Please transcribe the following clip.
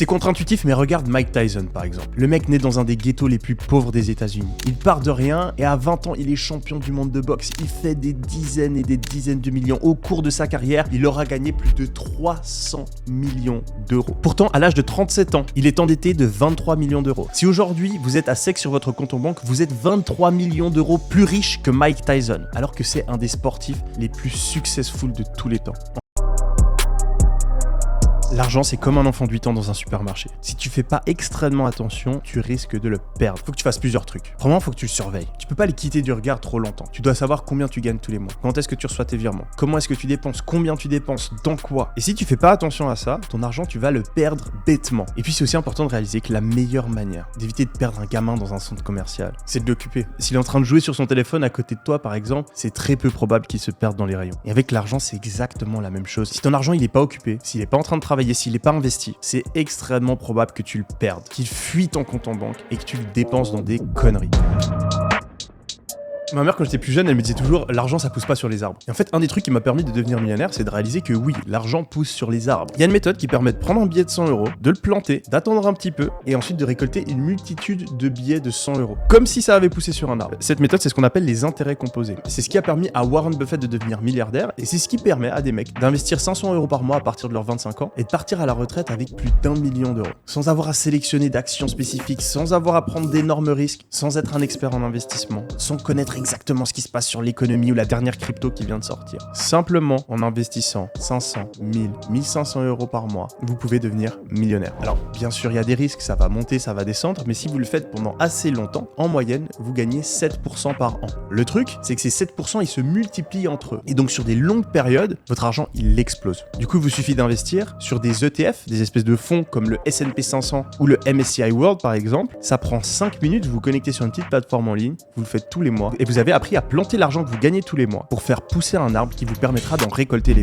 C'est contre-intuitif, mais regarde Mike Tyson par exemple. Le mec naît dans un des ghettos les plus pauvres des États-Unis. Il part de rien et à 20 ans, il est champion du monde de boxe. Il fait des dizaines et des dizaines de millions. Au cours de sa carrière, il aura gagné plus de 300 millions d'euros. Pourtant, à l'âge de 37 ans, il est endetté de 23 millions d'euros. Si aujourd'hui, vous êtes à sec sur votre compte en banque, vous êtes 23 millions d'euros plus riche que Mike Tyson, alors que c'est un des sportifs les plus successful de tous les temps. L'argent, c'est comme un enfant de 8 ans dans un supermarché. Si tu fais pas extrêmement attention, tu risques de le perdre. Faut que tu fasses plusieurs trucs. Premièrement, faut que tu le surveilles. Tu peux pas le quitter du regard trop longtemps. Tu dois savoir combien tu gagnes tous les mois. Quand est-ce que tu reçois tes virements? Comment est-ce que tu dépenses? Combien tu dépenses? Dans quoi? Et si tu fais pas attention à ça, ton argent, tu vas le perdre bêtement. Et puis, c'est aussi important de réaliser que la meilleure manière d'éviter de perdre un gamin dans un centre commercial, c'est de l'occuper. S'il est en train de jouer sur son téléphone à côté de toi, par exemple, c'est très peu probable qu'il se perde dans les rayons. Et avec l'argent, c'est exactement la même chose. Si ton argent, il est pas occupé, s'il est pas en train de travailler, s'il est pas investi, c'est extrêmement probable que tu le perdes, qu'il fuit ton compte en banque et que tu le dépenses dans des conneries. Ma mère, quand j'étais plus jeune, elle me disait toujours « l'argent, ça pousse pas sur les arbres ». Et en fait, un des trucs qui m'a permis de devenir millionnaire, c'est de réaliser que oui, l'argent pousse sur les arbres. Il y a une méthode qui permet de prendre un billet de 100 euros, de le planter, d'attendre un petit peu, et ensuite de récolter une multitude de billets de 100 euros. Comme si ça avait poussé sur un arbre. Cette méthode, c'est ce qu'on appelle les intérêts composés. C'est ce qui a permis à Warren Buffett de devenir milliardaire, et c'est ce qui permet à des mecs d'investir 500 euros par mois à partir de leurs 25 ans, et de partir à la retraite avec plus d'1 million d'euros. Sans avoir à sélectionner d'actions spécifiques, sans avoir à prendre d'énormes risques, sans être un expert en investissement, sans connaître exactement ce qui se passe sur l'économie ou la dernière crypto qui vient de sortir. Simplement en investissant 500, 1000, 1500 euros par mois, vous pouvez devenir millionnaire. Alors bien sûr, il y a des risques, ça va monter, ça va descendre, mais si vous le faites pendant assez longtemps, en moyenne, vous gagnez 7% par an. Le truc, c'est que ces 7%, ils se multiplient entre eux. Et donc sur des longues périodes, votre argent, il explose. Du coup, il vous suffit d'investir sur des ETF, des espèces de fonds comme le S&P 500 ou le MSCI World par exemple. Ça prend 5 minutes, vous vous connectez sur une petite plateforme en ligne, vous le faites tous les mois, et vous avez appris à planter l'argent que vous gagnez tous les mois pour faire pousser un arbre qui vous permettra d'en récolter les